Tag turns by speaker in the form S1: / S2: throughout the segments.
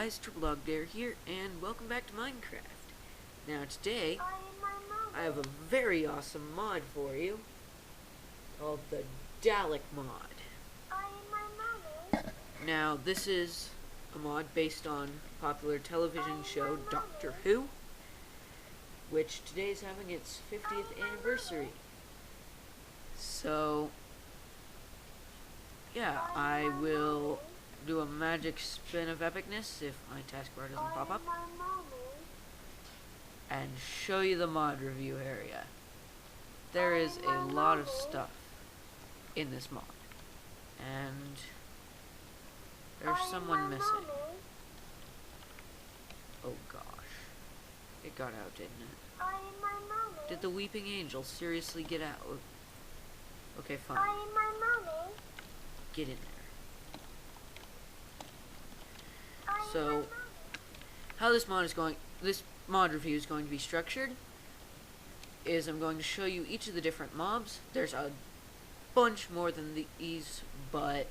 S1: guys, TripleDogDare here, and welcome back to Minecraft. Now today, I have a very awesome mod for you, called the Dalek mod. Now this is a mod based on popular television show Doctor Who, which today is having its 50th anniversary. So, yeah, I will do a magic spin of epicness if my taskbar doesn't pop up, and show you the mod review area. There is a lot of stuff in this mod, and there's someone missing. Oh gosh, it got out, didn't it? Did the weeping angel seriously get out? Okay, fine. Get in there. So, how this mod review is going to be structured is I'm going to show you each of the different mobs. There's a bunch more than these, but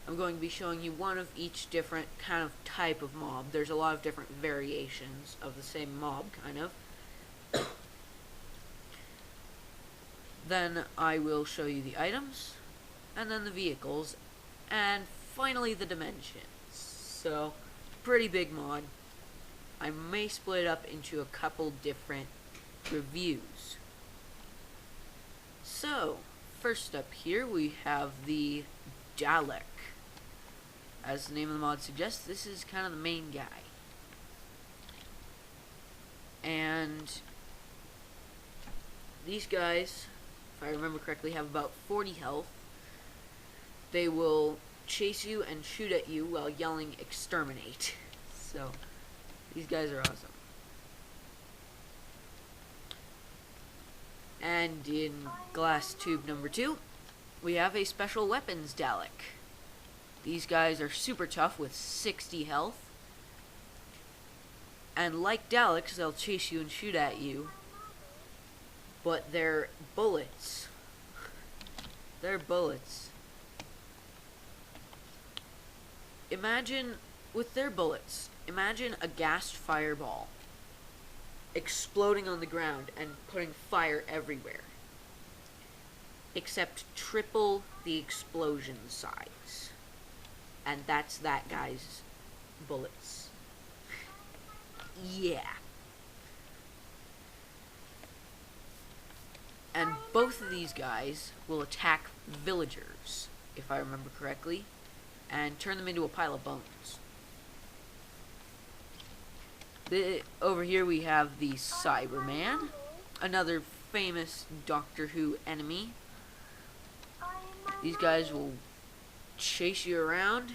S1: I'm going to be showing you one of each different kind of type of mob. There's a lot of different variations of the same mob, kind of. Then I will show you the items, and then the vehicles, and finally the dimensions. So, pretty big mod. I may split it up into a couple different reviews. So, first up here we have the Dalek. As the name of the mod suggests, this is kind of the main guy. And these guys, if I remember correctly, have about 40 health. They will chase you and shoot at you while yelling exterminate. So, these guys are awesome. And in glass tube number 2, we have a special weapons Dalek. These guys are super tough with 60 health. And like Daleks, they'll chase you and shoot at you. But they're bullets. They're bullets. Imagine, with their bullets, imagine a gassed fireball exploding on the ground and putting fire everywhere. Except triple the explosion size. And that's that guy's bullets. Yeah. And both of these guys will attack villagers, if I remember correctly, and turn them into a pile of bones. Over here we have the Cyberman, another famous Doctor Who enemy. These guys will chase you around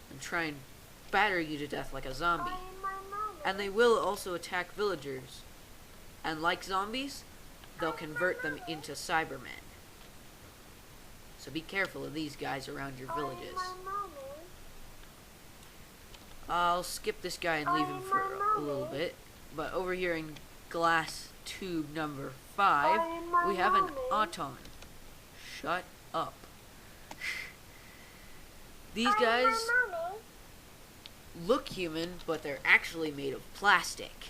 S1: and try and batter you to death like a zombie. And they will also attack villagers. And like zombies, they'll convert them into Cybermen. So be careful of these guys around your villages. I'll skip this guy and leave him for a little bit. But over here in glass tube number 5, we have an Auton. Shut up. These guys look human, but they're actually made of plastic.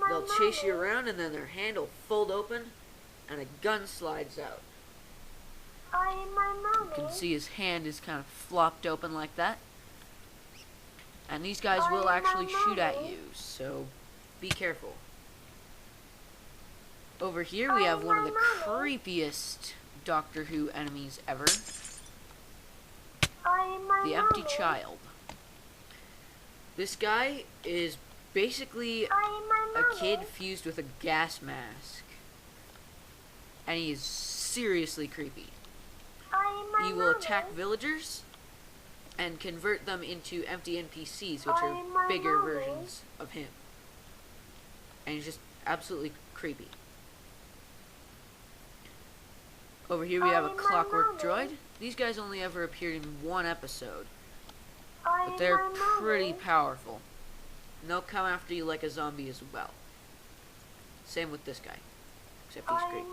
S1: They'll chase you around and then their hand will fold open and a gun slides out. You can see his hand is kind of flopped open like that. And these guys will actually shoot at you, so be careful. Over here we have one of the creepiest Doctor Who enemies ever. The Empty Child. This guy is basically a kid fused with a gas mask. And he is seriously creepy. He will attack villagers and convert them into empty NPCs, which are bigger versions of him. And he's just absolutely creepy. Over here we have a clockwork droid. These guys only ever appeared in one episode, but they're pretty powerful. And they'll come after you like a zombie as well. Same with this guy, except he's creepy.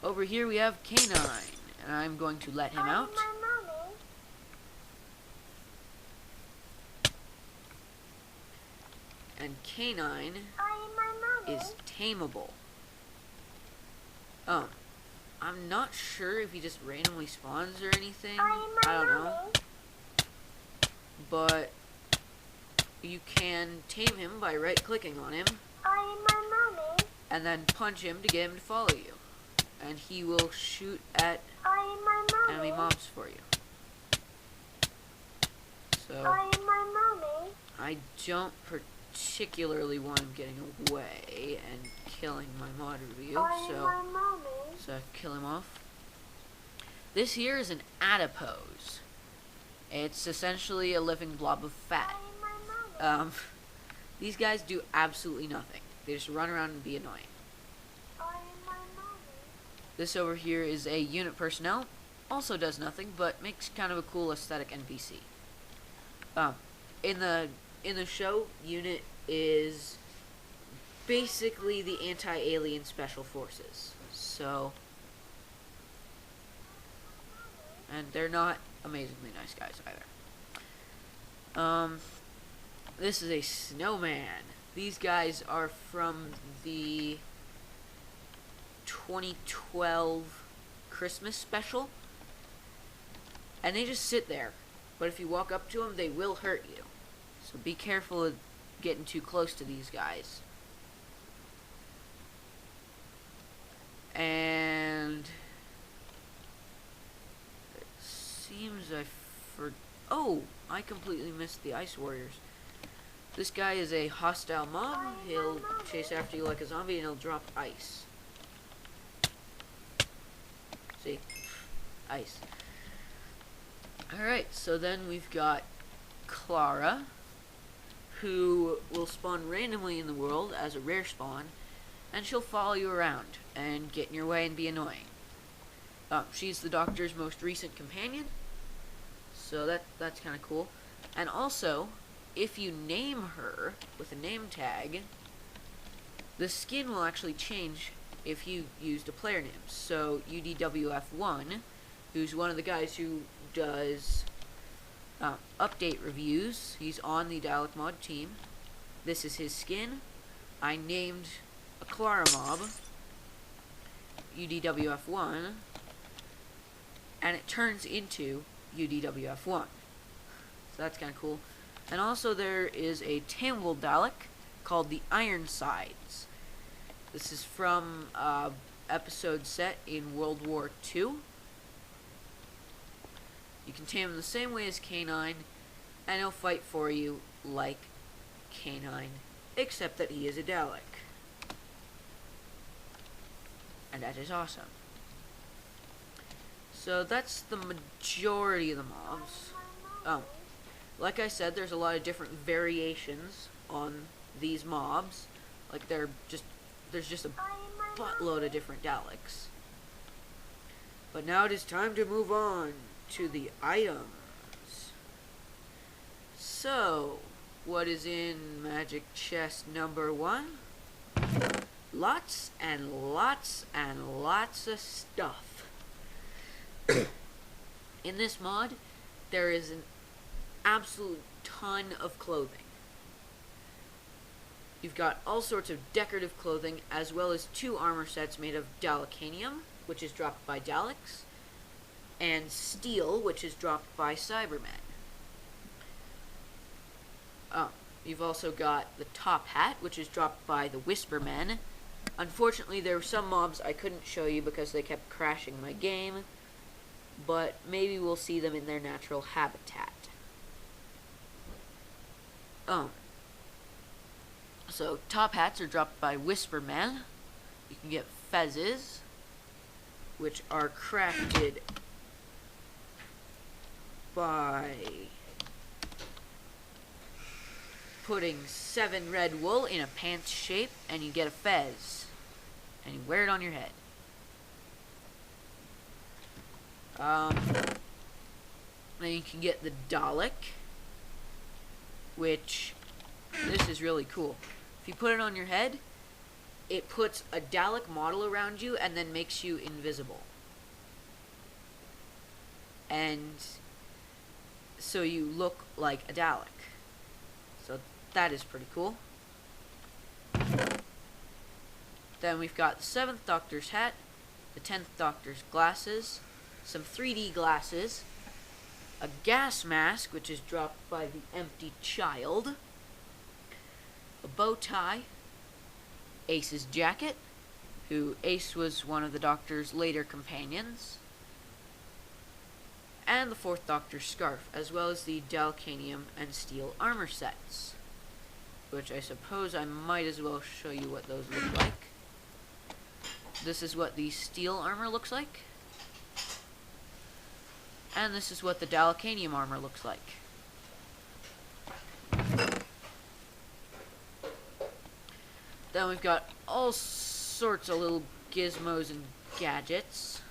S1: Over here we have K9, and I'm going to let him out. And Canine is tameable. I'm not sure if he just randomly spawns or anything. I don't know. But you can tame him by right-clicking on him and then punch him to get him to follow you. And he will shoot at enemy mobs for you. So I don't particularly want him getting away and killing my mod review, so kill him off. This here is an adipose. It's essentially a living blob of fat. These guys do absolutely nothing. They just run around and be annoying. This over here is a unit personnel. Also does nothing, but makes kind of a cool aesthetic NPC. In the show, unit is basically the anti-alien special forces. So, and they're not amazingly nice guys either. This is a snowman. These guys are from the 2012 Christmas special, and they just sit there. But if you walk up to them, they will hurt you. So be careful of getting too close to these guys. And it seems oh, I completely missed the Ice Warriors. This guy is a hostile mob. He'll chase after you like a zombie and he'll drop ice. See? Ice. Alright, so then we've got Clara, who will spawn randomly in the world as a rare spawn, and she'll follow you around and get in your way and be annoying. She's the Doctor's most recent companion, so that's kind of cool. And also, if you name her with a name tag, the skin will actually change if you used a player name. So UDWF1, who's one of the guys who does update reviews, he's on the Dalek mod team. This is his skin. I named a Clara mob UDWF1, and it turns into UDWF1. So that's kind of cool. And also there is a tameable Dalek called the Ironsides. This is from episode set in World War II. You can tame him the same way as Canine, and he'll fight for you like Canine, except that he is a Dalek. And that is awesome. So that's the majority of the mobs. Like I said, there's a lot of different variations on these mobs. Like there's just a buttload of different Daleks. But now it is time to move on to the items. So, what is in magic chest number 1? Lots and lots and lots of stuff. In this mod, there is an absolute ton of clothing. You've got all sorts of decorative clothing, as well as 2 armor sets made of Dalekanium, which is dropped by Daleks, and steel, which is dropped by Cybermen. You've also got the top hat, which is dropped by the Whispermen. Unfortunately, there were some mobs I couldn't show you because they kept crashing my game, but maybe we'll see them in their natural habitat. So top hats are dropped by Whispermen. You can get fezzes, which are crafted by putting 7 red wool in a pants shape, and you get a fez, and you wear it on your head. Then you can get the Dalek, which, this is really cool. If you put it on your head, it puts a Dalek model around you and then makes you invisible. And so you look like a Dalek. So that is pretty cool. Then we've got the 7th Doctor's hat, the 10th Doctor's glasses, some 3D glasses, a gas mask, which is dropped by the empty child, a bow tie, Ace's jacket, who Ace was one of the Doctor's later companions, and the 4th Doctor's scarf, as well as the Dalekanium and steel armor sets, which I suppose I might as well show you what those look like. This is what the steel armor looks like, and this is what the Dalekanium armor looks like. Then we've got all sorts of little gizmos and gadgets.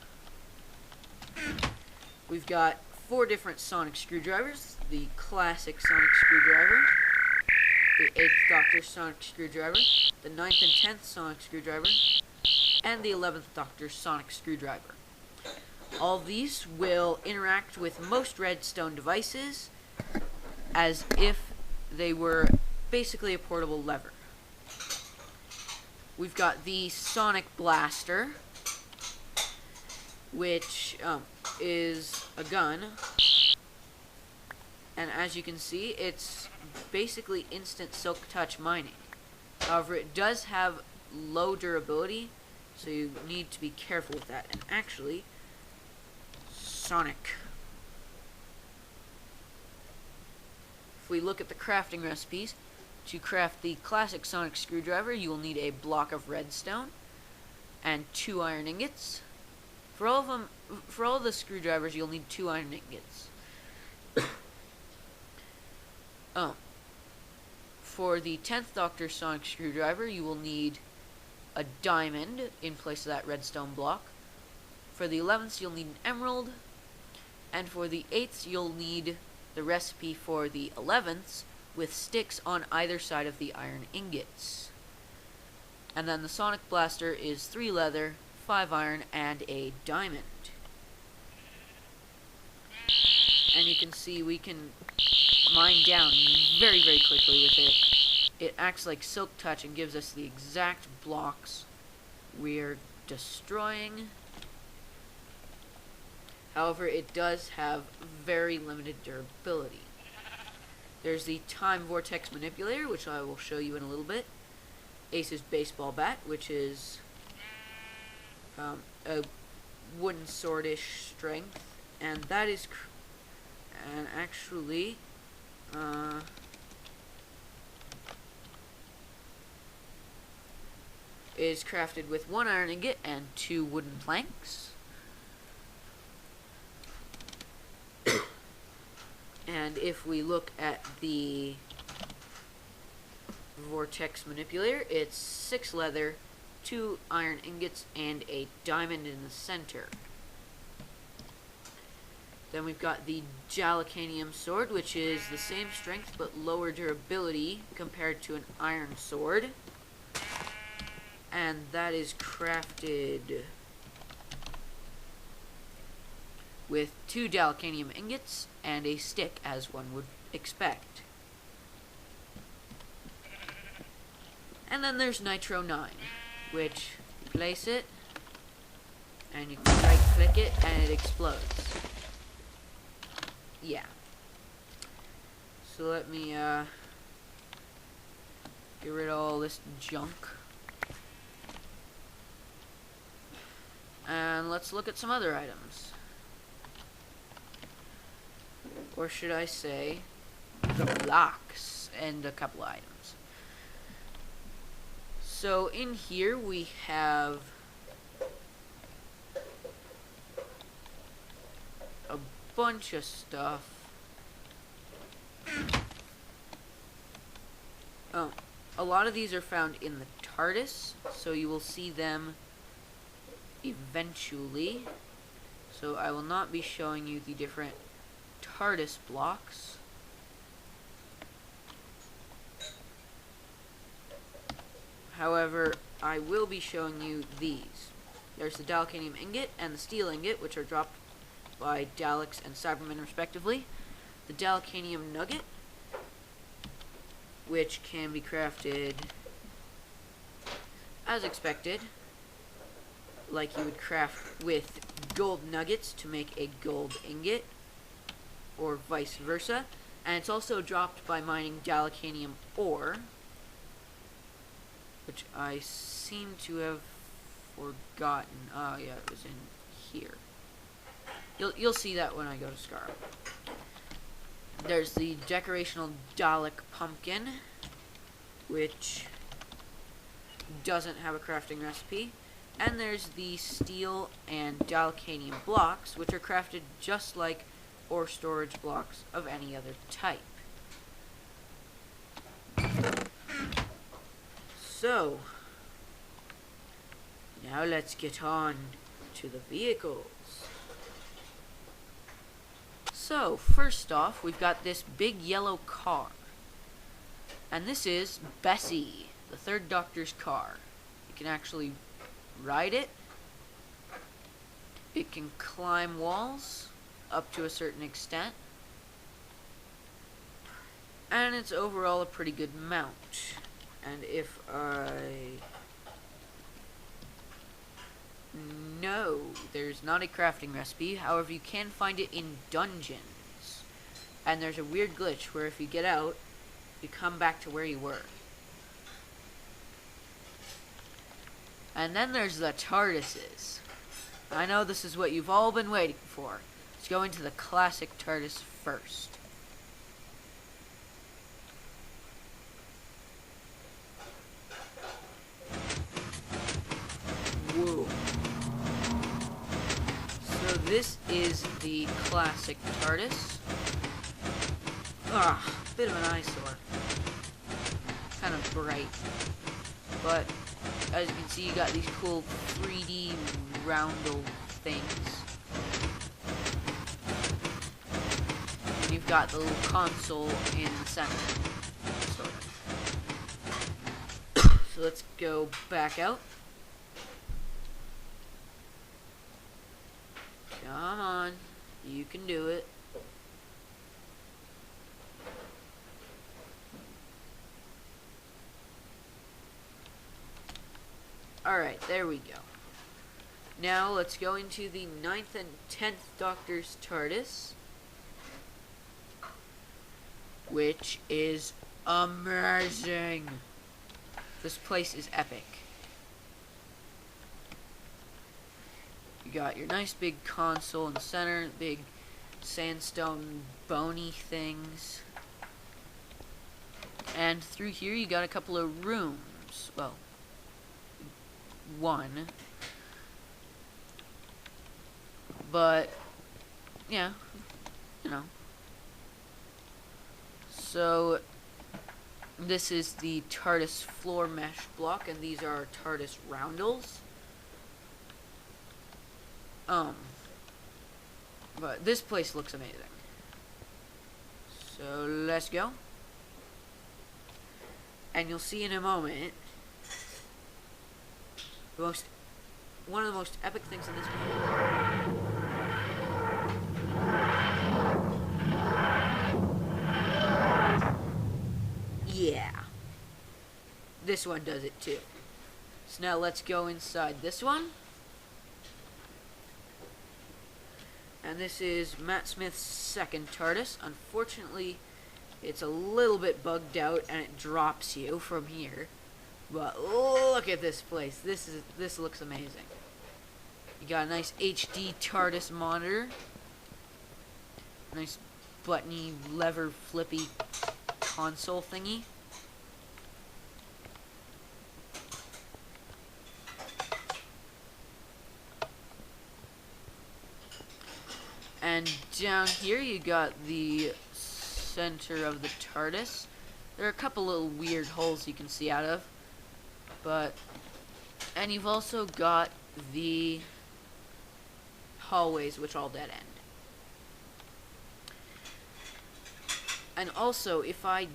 S1: We've got 4 different sonic screwdrivers: the classic sonic screwdriver, the 8th Doctor's sonic screwdriver, the 9th and 10th sonic screwdriver, and the 11th Doctor's sonic screwdriver. All of these will interact with most redstone devices as if they were basically a portable lever. We've got the Sonic Blaster, which is a gun, and as you can see, it's basically instant silk touch mining. However, it does have low durability, so you need to be careful with that. And actually, Sonic. If we look at the crafting recipes, to craft the classic sonic screwdriver, you will need a block of redstone and 2 iron ingots. For all of the screwdrivers, you'll need 2 iron ingots. For the 10th Doctor sonic screwdriver, you will need a diamond in place of that redstone block. For the 11th, you'll need an emerald. And for the 8th, you'll need the recipe for the 11th with sticks on either side of the iron ingots. And then the Sonic Blaster is 3 leather, 5 iron, and a diamond. And you can see we can mine down very, very quickly with it. It acts like silk touch and gives us the exact blocks we're destroying. However, it does have very limited durability. There's the Time Vortex Manipulator, which I will show you in a little bit. Ace's baseball bat, which is a wooden swordish strength, and that is actually is crafted with 1 iron ingot and 2 wooden planks. And if we look at the Vortex Manipulator, it's 6 leather, 2 iron ingots, and a diamond in the center. Then we've got the Dalekanium sword, which is the same strength but lower durability compared to an iron sword. And that is crafted with 2 Dalekanium ingots and a stick, as one would expect. And then there's Nitro 9, which you place it, and you can right click it, and it explodes. Yeah. So let me get rid of all this junk. And let's look at some other items. Or should I say, the blocks and a couple items. So in here we have a bunch of stuff. Oh, a lot of these are found in the TARDIS, so you will see them eventually. So I will not be showing you the different TARDIS blocks. However, I will be showing you these. There's the Dalekanium ingot and the steel ingot, which are dropped by Daleks and Cybermen respectively. The Dalekanium nugget, which can be crafted as expected, like you would craft with gold nuggets to make a gold ingot, or vice versa. And it's also dropped by mining Dalekanium ore, which I seem to have forgotten. Oh yeah, it was in here. You'll see that when I go to Scar. There's the decorational Dalek pumpkin, which doesn't have a crafting recipe. And there's the steel and Dalekanium blocks, which are crafted just like ore storage blocks of any other type. So, now let's get on to the vehicles. So, first off, we've got this big yellow car. And this is Bessie, the third Doctor's car. You can actually ride it. It can climb walls up to a certain extent. And it's overall a pretty good mount. And if No, there's not a crafting recipe. However, you can find it in dungeons. And there's a weird glitch where if you get out, you come back to where you were. And then there's the TARDISes. I know this is what you've all been waiting for. Let's go into the classic TARDIS first. Whoa. So this is the classic TARDIS. Bit of an eyesore. Kind of bright. But as you can see, you got these cool 3D roundel things. And you've got the little console in the center. Sort of. So let's go back out. Come on. You can do it. Alright, there we go. Now let's go into the 9th and 10th Doctor's TARDIS, which is amazing. This place is epic. You got your nice big console in the center, big sandstone bony things. And through here you got a couple of rooms. Well, one. But, yeah, you know. So, this is the TARDIS floor mesh block, and these are TARDIS roundels. But this place looks amazing. So, let's go. And you'll see in a moment one of the most epic things in this game. Yeah. This one does it too. So now let's go inside this one. And this is Matt Smith's second TARDIS. Unfortunately, it's a little bit bugged out and it drops you from here. But look at this place. This looks amazing. You got a nice HD TARDIS monitor. Nice buttony, lever, flippy console thingy. And down here you got the center of the TARDIS. There are a couple little weird holes you can see out of. And you've also got the hallways, which all dead end. And also, if I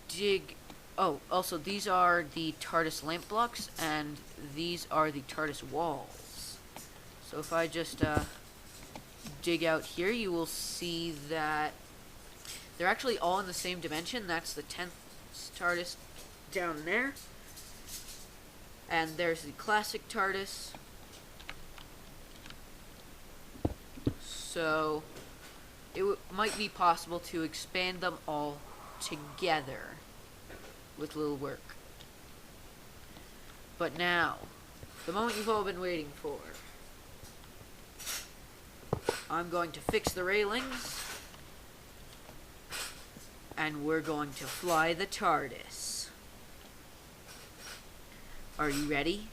S1: dig... Oh, also, these are the TARDIS lamp blocks, and these are the TARDIS walls. So if I just dig out here, you will see that they're actually all in the same dimension. That's the 10th TARDIS down there. And there's the classic TARDIS. So it might be possible to expand them all together with little work. But now, the moment you've all been waiting for. I'm going to fix the railings, and we're going to fly the TARDIS. Are you ready?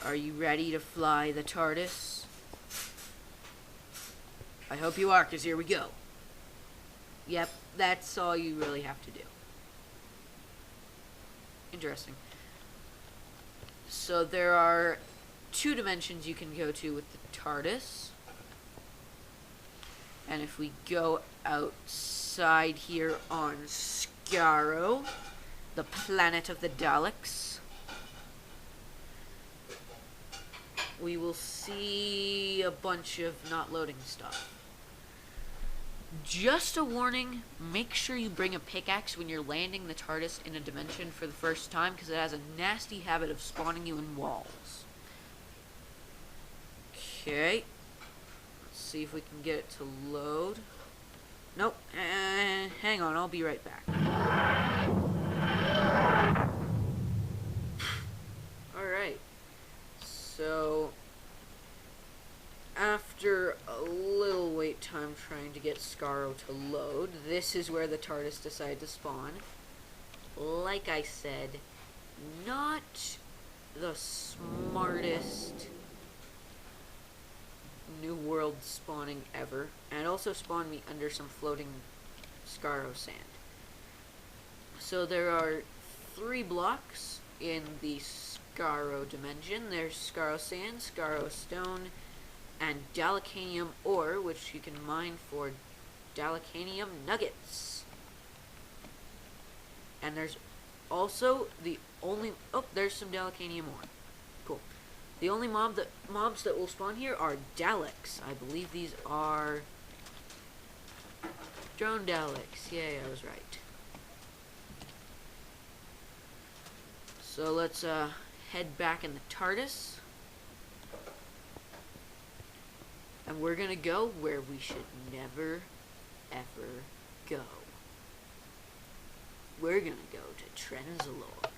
S1: Are you ready to fly the TARDIS? I hope you are, because here we go. Yep, that's all you really have to do. Interesting. So there are 2 dimensions you can go to with the TARDIS. And if we go outside here on Skaro, the planet of the Daleks, we will see a bunch of not loading stuff. Just a warning, make sure you bring a pickaxe when you're landing the TARDIS in a dimension for the first time, because it has a nasty habit of spawning you in walls. Okay. Let's see if we can get it to load. Nope. Hang on, I'll be right back. Alright. So, after a little wait time trying to get Skaro to load, this is where the TARDIS decided to spawn. Like I said, not the smartest new world spawning ever, and also spawned me under some floating Skaro sand. So there are 3 blocks in the Skaro dimension. There's Skaro sand, Skaro stone, and Dalekanium ore, which you can mine for Dalekanium nuggets. And there's also the only... Oh, there's some Dalekanium ore. Cool. The only mobs that will spawn here are Daleks. I believe these are drone Daleks. Yay, I was right. So let's head back in the TARDIS. And we're gonna go where we should never, ever go. We're gonna go to Trenzalore.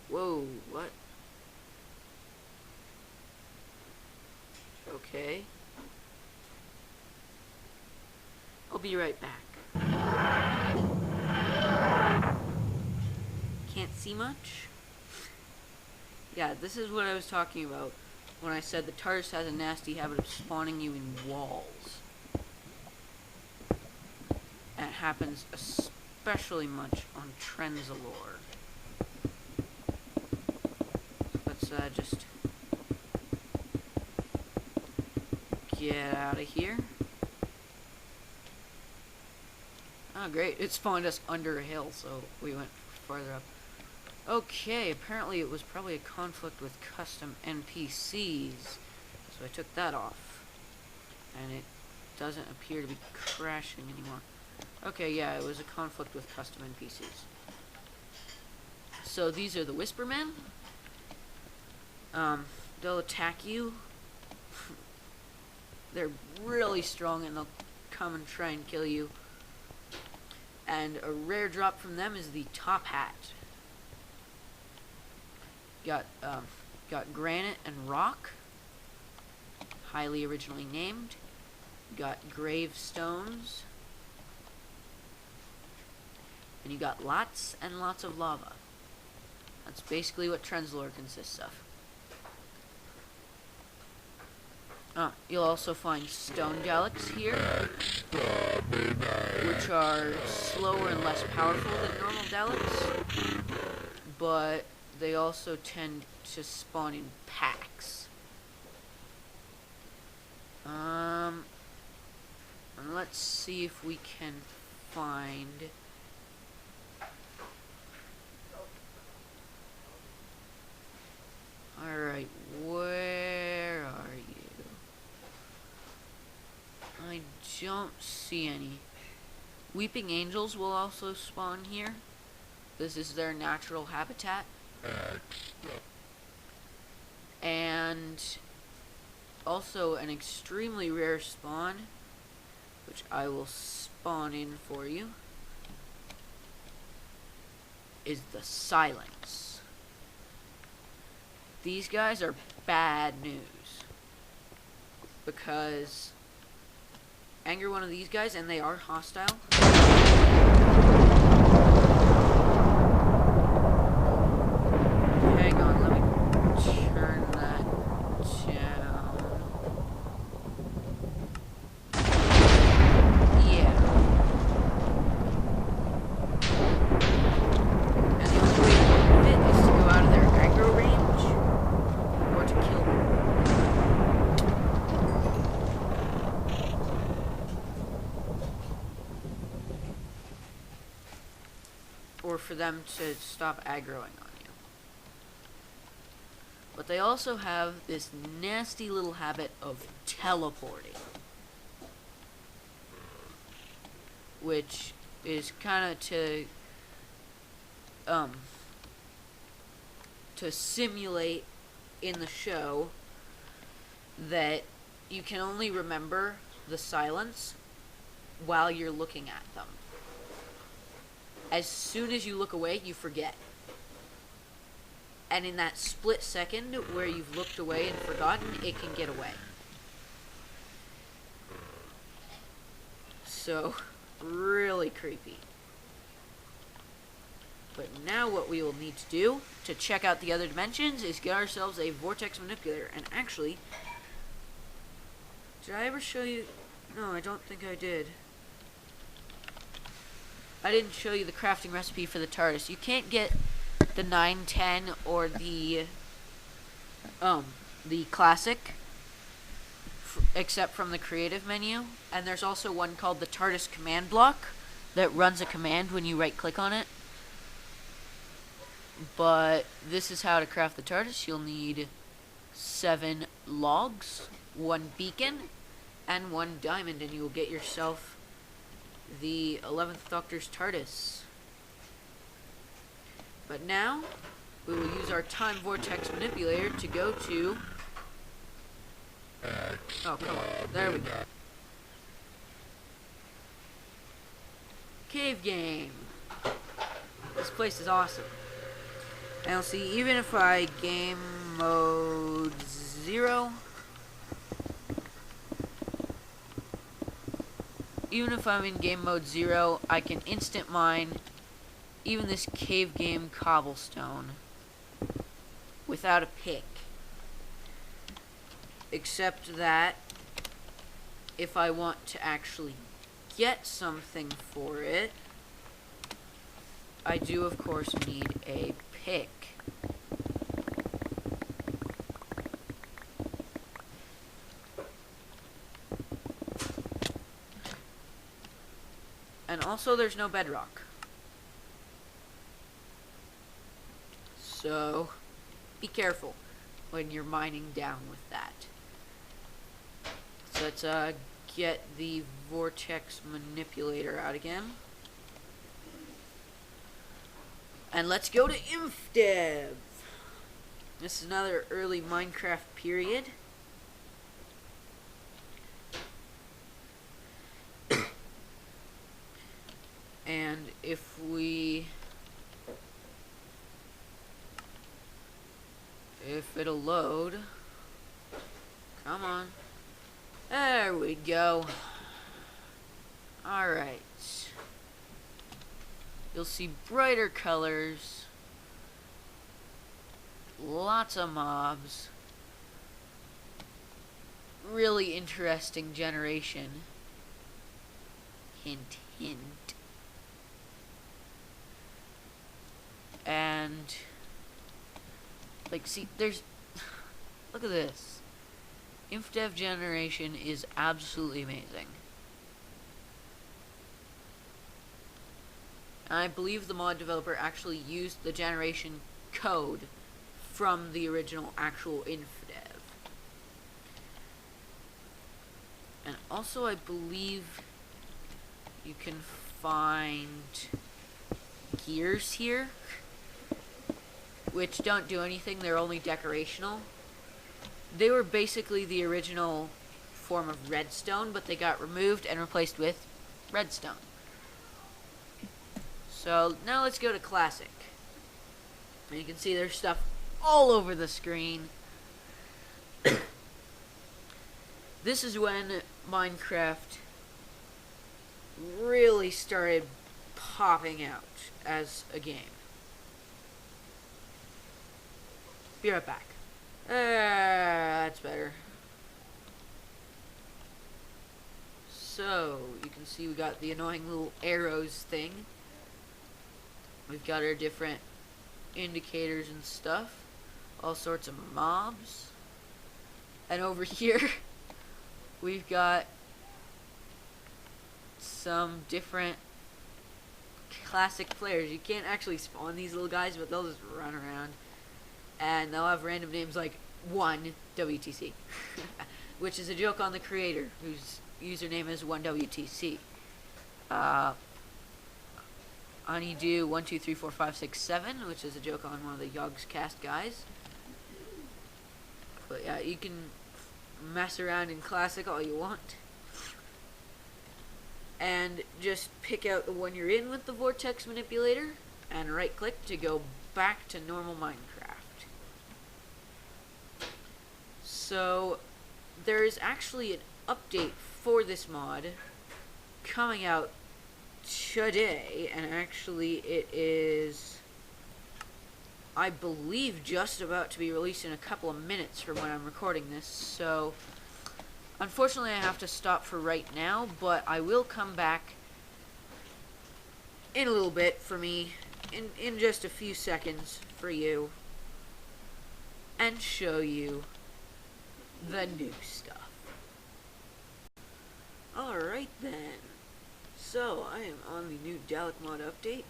S1: Whoa, what? Okay. I'll be right back. Can't see much? Yeah, this is what I was talking about when I said the TARDIS has a nasty habit of spawning you in walls. And it happens especially much on Trenzalore. Let's just get out of here. Oh great, it spawned us under a hill, so we went farther up. Okay, apparently it was probably a conflict with custom NPCs, so I took that off. And it doesn't appear to be crashing anymore. Okay, yeah, it was a conflict with custom NPCs. So these are the Whispermen. They'll attack you. They're really strong and they'll come and try and kill you. And a rare drop from them is the top hat. Got granite and rock, highly originally named. Got gravestones, and you got lots and lots of lava. That's basically what Trenzalore consists of. You'll also find stone Daleks here, which are slower and less powerful than normal Daleks, but they also tend to spawn in packs. And let's see if we can find... Alright, where are you? I don't see any. Weeping angels will also spawn here. This is their natural habitat. And also an extremely rare spawn, which I will spawn in for you, is the Silence. These guys are bad news, because anger one of these guys and they are hostile. Hang on, let me turn that down. Yeah. And the only way to move it is to go out of their aggro range or to kill them. Or for them to stop aggroing on you. But they also have this nasty little habit of teleporting, which is kind of to simulate in the show that you can only remember the Silence while you're looking at them. As soon as you look away, you forget. And in that split second where you've looked away and forgotten, it can get away. So, really creepy. But now what we will need to do to check out the other dimensions is get ourselves a vortex manipulator. And actually, did I ever show you? No, I don't think I did. I didn't show you the crafting recipe for the TARDIS. You can't get the 910 or the classic except from the creative menu. And there's also one called the TARDIS command block that runs a command when you right click on it. But this is how to craft the TARDIS. You'll need 7 logs, 1 beacon, and 1 diamond, and you will get yourself the 11th Doctor's TARDIS. But now, we will use our time vortex manipulator to go to... Oh, come on. There we go. Cave game. This place is awesome. And you'll see, even if I game mode 0... Even if I'm in game mode 0, I can instant mine even this cave game cobblestone without a pick. Except that if I want to actually get something for it, I do of course need a pick. And also, there's no bedrock. So, be careful when you're mining down with that. So let's get the vortex manipulator out again. And let's go to InfDev. This is another early Minecraft period. And if it'll load, come on, there we go. Alright, you'll see brighter colors, lots of mobs, really interesting generation, hint hint. And, like, see, there's, look at this. InfDev generation is absolutely amazing. And I believe the mod developer actually used the generation code from the original actual InfDev. And also, I believe you can find gears here, which don't do anything. They're only decorational. They were basically the original form of redstone, but they got removed and replaced with redstone. So now let's go to classic. And you can see there's stuff all over the screen. This is when Minecraft really started popping out as a game. Be right back. That's better. So, you can see we got the annoying little arrows thing. We've got our different indicators and stuff. All sorts of mobs. And over here, we've got some different classic players. You can't actually spawn these little guys, but they'll just run around. And they'll have random names like 1WTC, which is a joke on the creator, whose username is 1WTC. Honeydew 1234567, which is a joke on one of the Yogs Cast guys. But yeah, you can mess around in classic all you want. And just pick out the one you're in with the vortex manipulator and right click to go back to normal Minecraft. So there is actually an update for this mod coming out today, and actually it is, I believe, just about to be released in a couple of minutes from when I'm recording this. So unfortunately I have to stop for right now, but I will come back in a little bit for me, in just a few seconds for you, and show you the new stuff. Alright then. So, I am on the new Dalek mod update.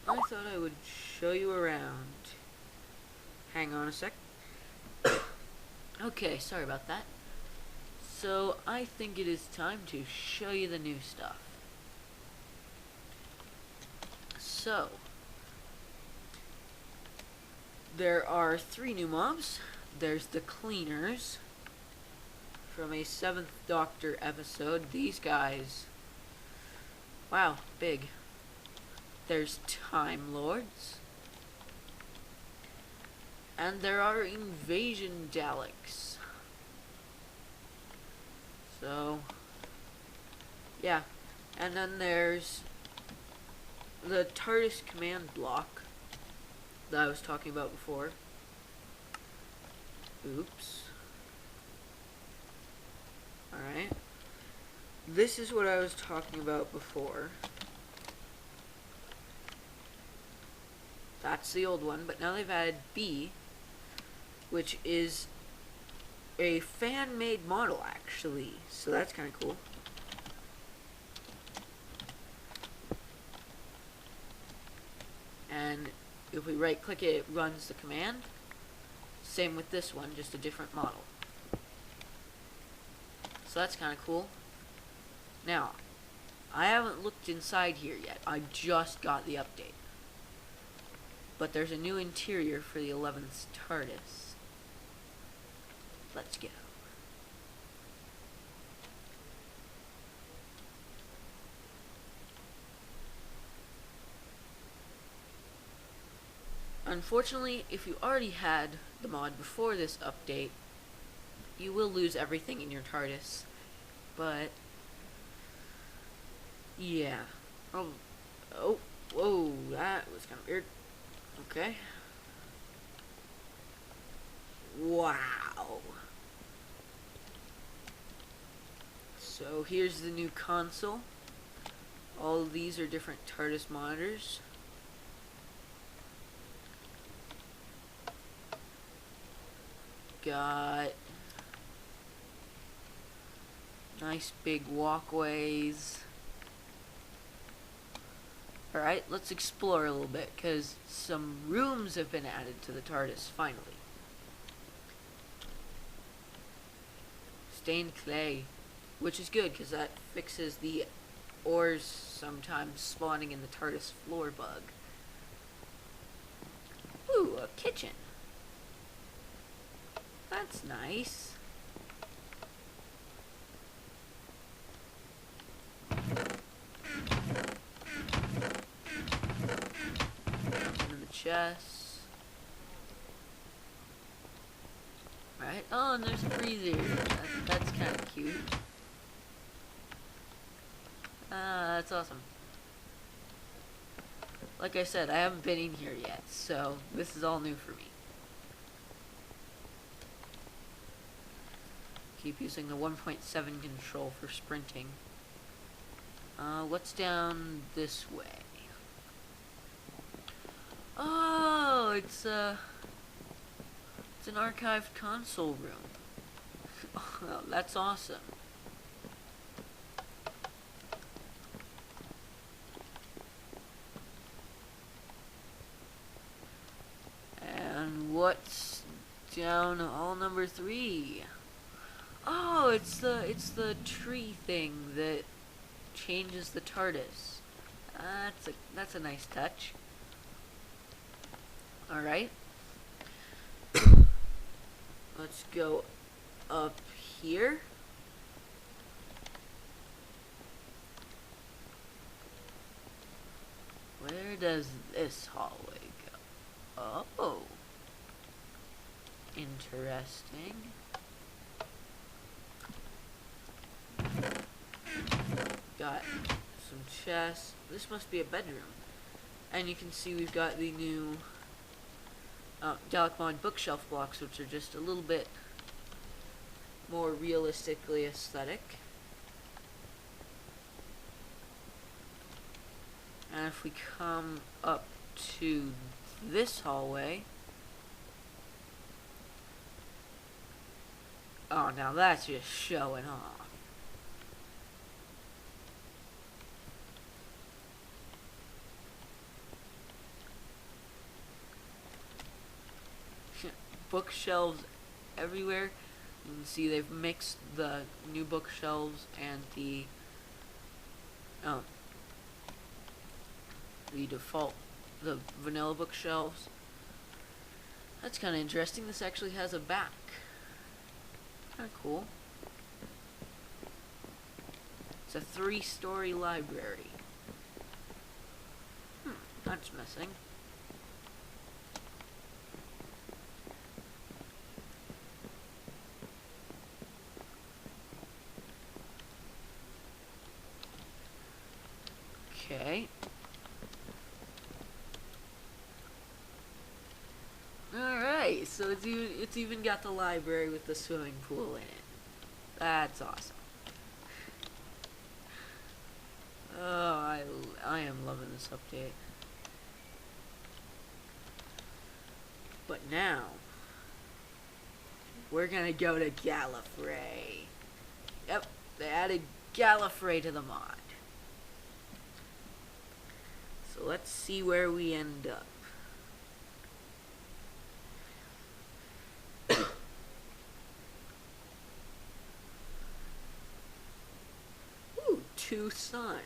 S1: I thought I would show you around. Hang on a sec. Okay, sorry about that. So, I think it is time to show you the new stuff. So, there are 3 new mobs. There's the Cleaners from a 7th Doctor episode. These guys, wow, big. There's Time Lords. And there are Invasion Daleks. So, yeah. And then there's the TARDIS command block that I was talking about before. Oops. Alright. This is what I was talking about before. That's the old one, but now they've added B, which is a fan-made model, actually. So that's kind of cool. And if we right-click it, it runs the command. Same with this one, just a different model. So that's kind of cool. Now, I haven't looked inside here yet. I just got the update. But there's a new interior for the 11th TARDIS. Let's go. Unfortunately, if you already had the mod before this update, you will lose everything in your TARDIS. But yeah. Oh, whoa, that was kind of weird. Okay. Wow. So here's the new console. All of these are different TARDIS monitors. Got nice big walkways. Alright, let's explore a little bit, because some rooms have been added to the TARDIS, finally. Stained clay. which is good because that fixes the ores sometimes spawning in the TARDIS floor bug. Ooh, a kitchen. That's nice. In the chest. Right. Oh, and there's a freezer. That's kind of cute. That's awesome. Like I said, I haven't been in here yet, so this is all new for me. Keep using the 1.7 control for sprinting. What's down this way? Oh, it's an archived console room. Oh, that's awesome. And what's down hall number 3? Oh, it's the tree thing that changes the TARDIS. That's a nice touch. All right. Let's go up here. Where does this hallway go? Oh. Interesting. Got some chests. This must be a bedroom. And you can see we've got the new Dalek mod bookshelf blocks, which are just a little bit more realistically aesthetic. And if we come up to this hallway, oh, now that's just showing off. Bookshelves everywhere. You can see they've mixed the new bookshelves and the vanilla bookshelves. That's kind of interesting. This actually has a back. Kind of cool. It's a 3-story library. That's missing. Okay. Alright, so it's even got the library with the swimming pool in it. That's awesome. Oh, I am loving this update. But now, we're gonna go to Gallifrey. Yep, they added Gallifrey to the mod. So let's see where we end up. Ooh, 2 suns.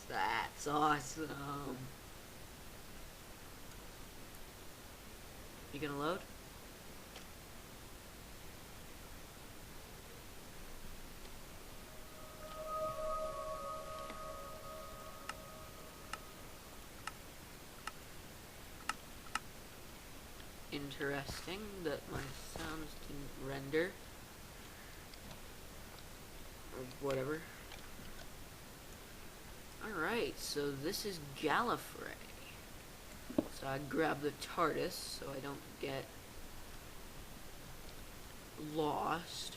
S1: That's awesome. You gonna load? Interesting that my sounds didn't render. Or whatever. Alright, so this is Gallifrey. So I grab the TARDIS so I don't get lost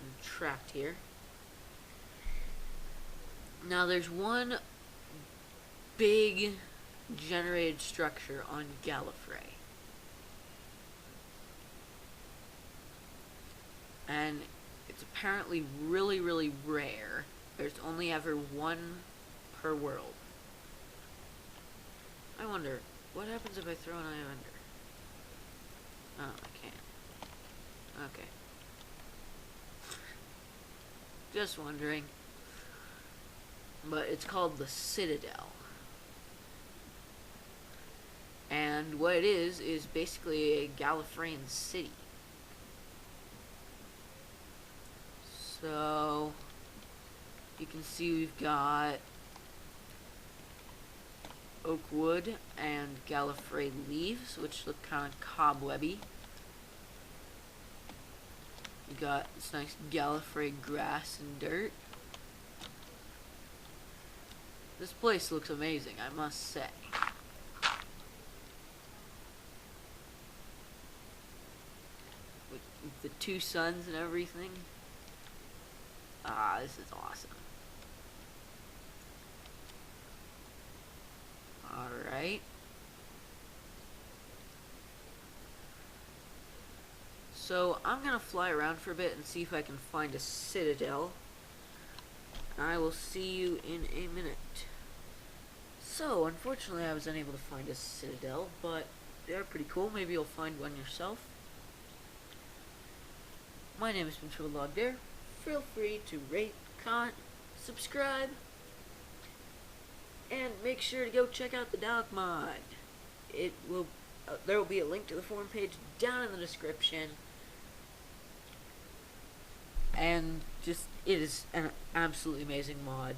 S1: and trapped here. Now there's one big generated structure on Gallifrey. And it's apparently really, really rare. There's only ever one per world. I wonder, what happens if I throw an eye under? Oh, I can't. Okay. Just wondering. But it's called the Citadel. And what it is basically a Gallifreyan city. So, you can see we've got oak wood and Gallifrey leaves, which look kind of cobwebby. We got this nice Gallifrey grass and dirt. This place looks amazing, I must say. With the two suns and everything. Ah, this is awesome. Alright. So, I'm gonna fly around for a bit and see if I can find a citadel. I will see you in a minute. So, unfortunately I was unable to find a citadel, but they're pretty cool. Maybe you'll find one yourself. My name has been Log there. Feel free to rate, comment, subscribe, and make sure to go check out the Dalek mod. It will there will be a link to the forum page down in the description. And just, it is an absolutely amazing mod.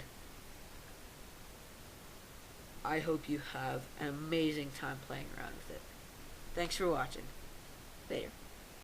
S1: I hope you have an amazing time playing around with it. Thanks for watching. Later.